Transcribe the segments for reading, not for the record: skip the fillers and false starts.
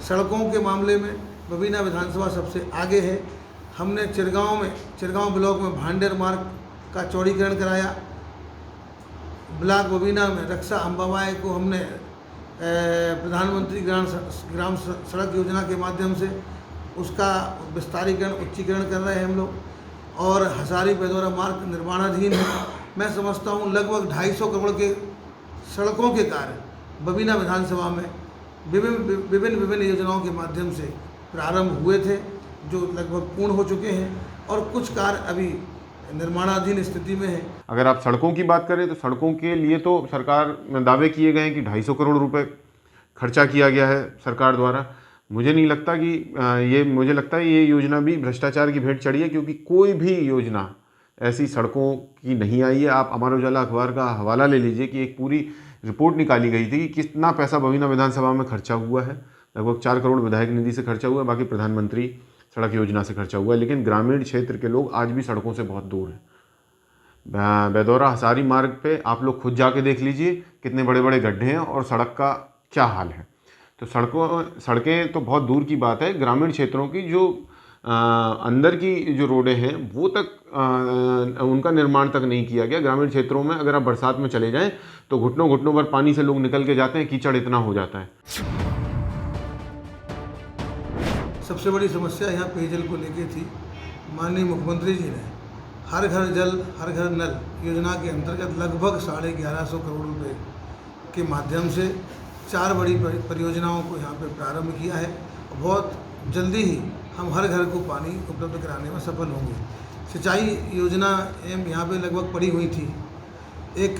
सड़कों के मामले में बबीना विधानसभा सबसे आगे है। हमने चिरगांव ब्लॉक में भांडेर मार्ग का चौड़ीकरण कराया। ब्लॉक बबीना में रक्षा अम्बाबाई को हमने प्रधानमंत्री ग्राम सड़क योजना के माध्यम से उसका विस्तारीकरण उच्चीकरण कर रहे हैं हम लोग। और हजारी बेदौरा मार्ग निर्माणाधीन है। मैं समझता हूँ लगभग 250 करोड़ के सड़कों के कार्य बबीना विधानसभा में विभिन्न योजनाओं के माध्यम से प्रारंभ हुए थे, जो लगभग पूर्ण हो चुके हैं और कुछ कार्य अभी निर्माणाधीन स्थिति में है। अगर आप सड़कों की बात करें तो सड़कों के लिए तो सरकार में दावे किए गए हैं कि 250 करोड़ रुपए खर्चा किया गया है सरकार द्वारा। मुझे लगता है ये योजना भी भ्रष्टाचार की भेंट चढ़ी है, क्योंकि कोई भी योजना ऐसी सड़कों की नहीं आई है। आप अमर उजाला अखबार का हवाला ले लीजिए कि एक पूरी रिपोर्ट निकाली गई थी कि कितना पैसा बबीना विधानसभा में खर्चा हुआ है। लगभग 4 करोड़ विधायक निधि से खर्चा हुआ है, बाकी प्रधानमंत्री सड़क योजना से खर्चा हुआ है। लेकिन ग्रामीण क्षेत्र के लोग आज भी सड़कों से बहुत दूर हैं। बेदौरा हसारी मार्ग पे आप लोग खुद जाके देख लीजिए कितने बड़े बड़े गड्ढे हैं और सड़क का क्या हाल है। तो सड़कें तो बहुत दूर की बात है, ग्रामीण क्षेत्रों की जो अंदर की जो रोडें हैं वो तक उनका निर्माण तक नहीं किया गया। ग्रामीण क्षेत्रों में अगर आप बरसात में चले जाएं तो घुटनों भर पानी से लोग निकल के जाते हैं, कीचड़ इतना हो जाता है। सबसे बड़ी समस्या यहाँ पेयजल को लेके थी। माननीय मुख्यमंत्री जी ने हर घर जल हर घर नल योजना के अंतर्गत लगभग 1150 करोड़ रुपए के माध्यम से 4 बड़ी परियोजनाओं को यहाँ पे प्रारंभ किया है। बहुत जल्दी ही हम हर घर को पानी उपलब्ध कराने में सफल होंगे। सिंचाई योजना यहाँ पे लगभग पड़ी हुई थी। एक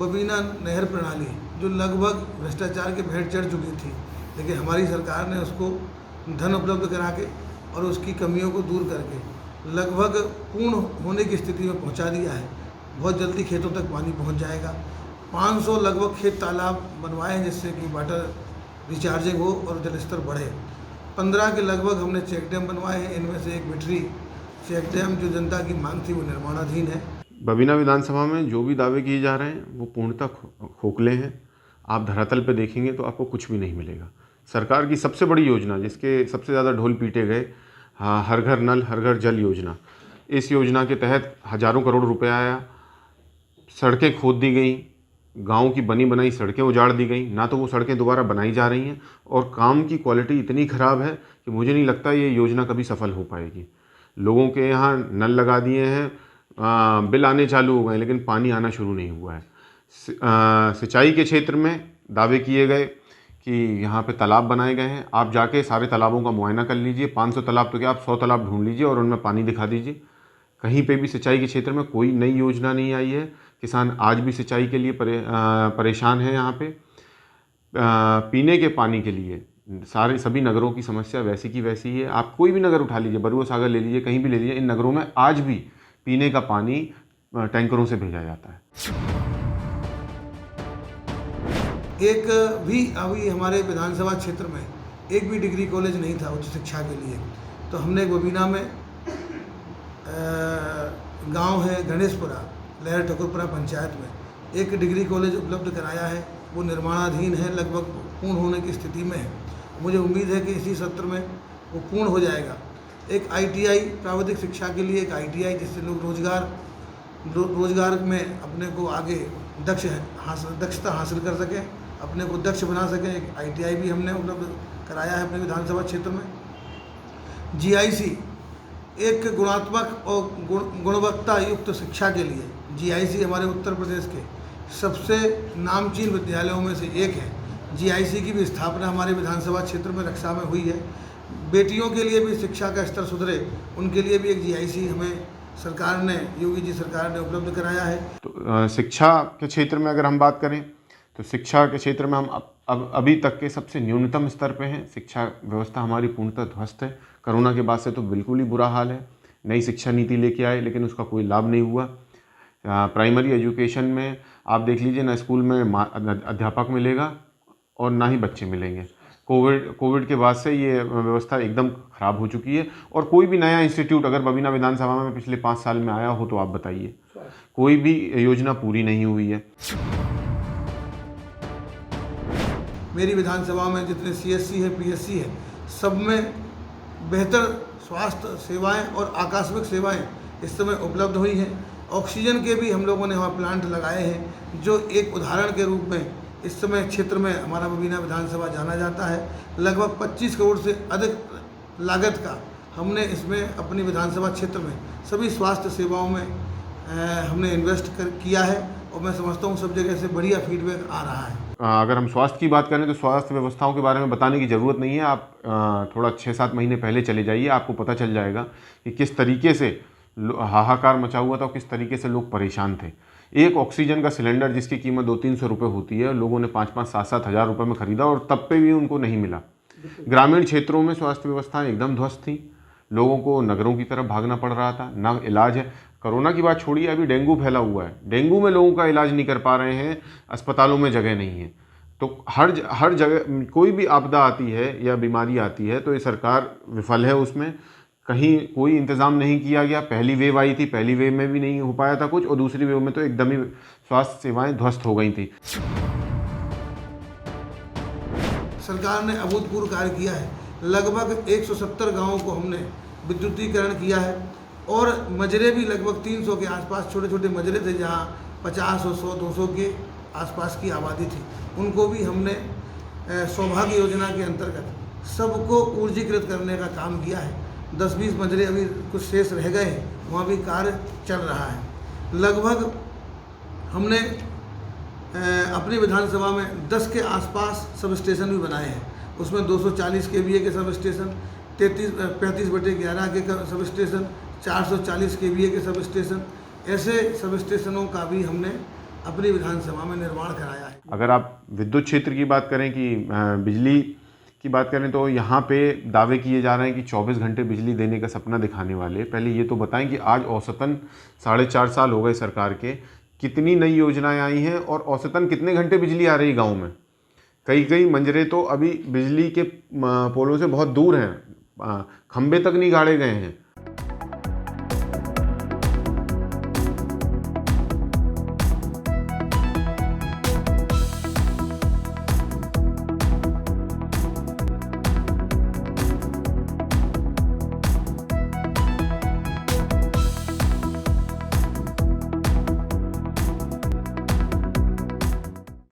बबीना नहर प्रणाली जो लगभग भ्रष्टाचार के भेंट चढ़ चुकी थी, लेकिन हमारी सरकार ने उसको धन उपलब्ध करा के और उसकी कमियों को दूर करके लगभग पूर्ण होने की स्थिति में पहुंचा दिया है। बहुत जल्दी खेतों तक पानी पहुंच जाएगा। 500 लगभग खेत तालाब बनवाए हैं जिससे कि वाटर रिचार्जिंग हो और जल स्तर बढ़े। 15 के लगभग हमने चेक डैम बनवाए हैं। इनमें से एक बिठरी चेक डैम जो जनता की मांग थी वो निर्माणाधीन है। बबीना विधानसभा में जो भी दावे किए जा रहे हैं वो पूर्णतः खोखले हैं। आप धरातल पे देखेंगे तो आपको कुछ भी नहीं मिलेगा। सरकार की सबसे बड़ी योजना जिसके सबसे ज़्यादा ढोल पीटे गए, हर घर नल हर घर जल योजना, इस योजना के तहत हजारों करोड़ रुपए आया। सड़कें खोद दी गई, गांव की बनी बनाई सड़कें उजाड़ दी गई, ना तो वो सड़कें दोबारा बनाई जा रही हैं और काम की क्वालिटी इतनी ख़राब है कि मुझे नहीं लगता ये योजना कभी सफल हो पाएगी। लोगों के यहाँ नल लगा दिए हैं, बिल आने चालू हो गए लेकिन पानी आना शुरू नहीं हुआ है। सिंचाई के क्षेत्र में दावे किए गए कि यहाँ पे तालाब बनाए गए हैं। आप जाके सारे तालाबों का मुआयना कर लीजिए। 500 तालाब तो क्या, आप 100 तालाब ढूंढ लीजिए और उनमें पानी दिखा दीजिए। कहीं पे भी सिंचाई के क्षेत्र में कोई नई योजना नहीं आई है। किसान आज भी सिंचाई के लिए परेशान है। यहाँ पे पीने के पानी के लिए सभी नगरों की समस्या वैसी की वैसी ही है। आप कोई भी नगर उठा लीजिए, बरुआ सागर ले लीजिए, कहीं भी ले लीजिए, इन नगरों में आज भी पीने का पानी टैंकरों से भेजा जाता है। एक भी अभी हमारे विधानसभा क्षेत्र में एक भी डिग्री कॉलेज नहीं था उच्च शिक्षा के लिए। तो हमने बबीना में गांव है गणेशपुरा, लहर ठकुरपुरा पंचायत में एक डिग्री कॉलेज उपलब्ध कराया है। वो निर्माणाधीन है, लगभग पूर्ण होने की स्थिति में है। मुझे उम्मीद है कि इसी सत्र में वो पूर्ण हो जाएगा। एक ITI प्राविधिक शिक्षा के लिए एक ITI जिससे लोग रोजगार में अपने को आगे दक्षता हासिल कर सकें, अपने को दक्ष बना सकें। एक ITI भी हमने उपलब्ध कराया है अपने विधानसभा क्षेत्र में। GIC एक गुणात्मक और गुणवत्ता युक्त शिक्षा के लिए GIC हमारे उत्तर प्रदेश के सबसे नामचीन विद्यालयों में से एक है। GIC की भी स्थापना हमारे विधानसभा क्षेत्र में रक्षा में हुई है। बेटियों के लिए भी शिक्षा का स्तर सुधरे, उनके लिए भी एक GIC हमें सरकार ने, योगी जी सरकार ने उपलब्ध कराया है। तो शिक्षा के क्षेत्र में अगर हम बात करें तो शिक्षा के क्षेत्र में हम अभी तक के सबसे न्यूनतम स्तर पे हैं। शिक्षा व्यवस्था हमारी पूर्णतः ध्वस्त है। कोरोना के बाद से तो बिल्कुल ही बुरा हाल है। नई शिक्षा नीति लेके आए लेकिन उसका कोई लाभ नहीं हुआ। प्राइमरी एजुकेशन में आप देख लीजिए ना, स्कूल में अध्यापक मिलेगा और ना ही बच्चे मिलेंगे। कोविड के बाद से ये व्यवस्था एकदम ख़राब हो चुकी है। और कोई भी नया इंस्टीट्यूट अगर बबीना विधानसभा में पिछले 5 साल में आया हो तो आप बताइए, कोई भी योजना पूरी नहीं हुई है। मेरी विधानसभा में जितने सीएससी है, पीएससी है, सब में बेहतर स्वास्थ्य सेवाएं और आकस्मिक सेवाएं इस समय उपलब्ध हुई हैं। ऑक्सीजन के भी हम लोगों ने वहाँ प्लांट लगाए हैं, जो एक उदाहरण के रूप में इस समय क्षेत्र में हमारा बबीना विधानसभा जाना जाता है। लगभग 25 करोड़ से अधिक लागत का हमने इसमें अपनी विधानसभा क्षेत्र में सभी स्वास्थ्य सेवाओं में हमने इन्वेस्ट किया है, और मैं समझता हूँ सब जगह से बढ़िया फीडबैक आ रहा है। अगर हम स्वास्थ्य की बात करें तो स्वास्थ्य व्यवस्थाओं के बारे में बताने की ज़रूरत नहीं है। आप थोड़ा 6-7 महीने पहले चले जाइए, आपको पता चल जाएगा कि किस तरीके से हाहाकार मचा हुआ था और किस तरीके से लोग परेशान थे। एक ऑक्सीजन का सिलेंडर जिसकी कीमत 200-300 रुपये होती है, लोगों ने 5-5, 7-7 हज़ार रुपये में ख़रीदा और तब पे भी उनको नहीं मिला। ग्रामीण क्षेत्रों में स्वास्थ्य व्यवस्थाएं एकदम ध्वस्त थी, लोगों को नगरों की तरफ भागना पड़ रहा था, ना इलाज है। कोरोना की बात छोड़िए, अभी डेंगू फैला हुआ है, डेंगू में लोगों का इलाज नहीं कर पा रहे हैं, अस्पतालों में जगह नहीं है। तो हर जगह कोई भी आपदा आती है या बीमारी आती है तो ये सरकार विफल है, उसमें कहीं कोई इंतज़ाम नहीं किया गया। पहली वेव आई थी, पहली वेव में भी नहीं हो पाया था कुछ, और दूसरी वेव में तो एकदम ही स्वास्थ्य सेवाएं ध्वस्त हो गई थी। सरकार ने अभूतपूर्व कार्य किया है। लगभग 170 गाँवों को हमने विद्युतीकरण किया है, और मजरे भी लगभग 300 के आसपास, छोटे छोटे मजरे थे जहाँ 50 और 100-200 के आसपास की आबादी थी, उनको भी हमने सौभाग्य योजना के अंतर्गत सबको ऊर्जीकृत करने का काम किया है। 10-20 मजरे अभी कुछ शेष रह गए हैं, वहाँ भी कार्य चल रहा है। लगभग हमने अपनी विधानसभा में 10 के आसपास सब स्टेशन भी बनाए हैं। उसमें 240 केवीए के सब स्टेशन, 35/11 के सब स्टेशन, 440 केवीए के सब स्टेशन, ऐसे सब स्टेशनों का भी हमने अपनी विधानसभा में निर्माण कराया है। अगर आप विद्युत क्षेत्र की बात करें कि बिजली की बात करें तो यहाँ पे दावे किए जा रहे हैं कि 24 घंटे बिजली देने का सपना दिखाने वाले। पहले ये तो बताएं कि आज औसतन 4.5 साल हो गए सरकार के, कितनी नई योजनाएं आई हैं और औसतन कितने घंटे बिजली आ रही गाँव में। कई मंजरे तो अभी बिजली के पोलों से बहुत दूर हैं, खंबे तक नहीं गाड़े गए हैं।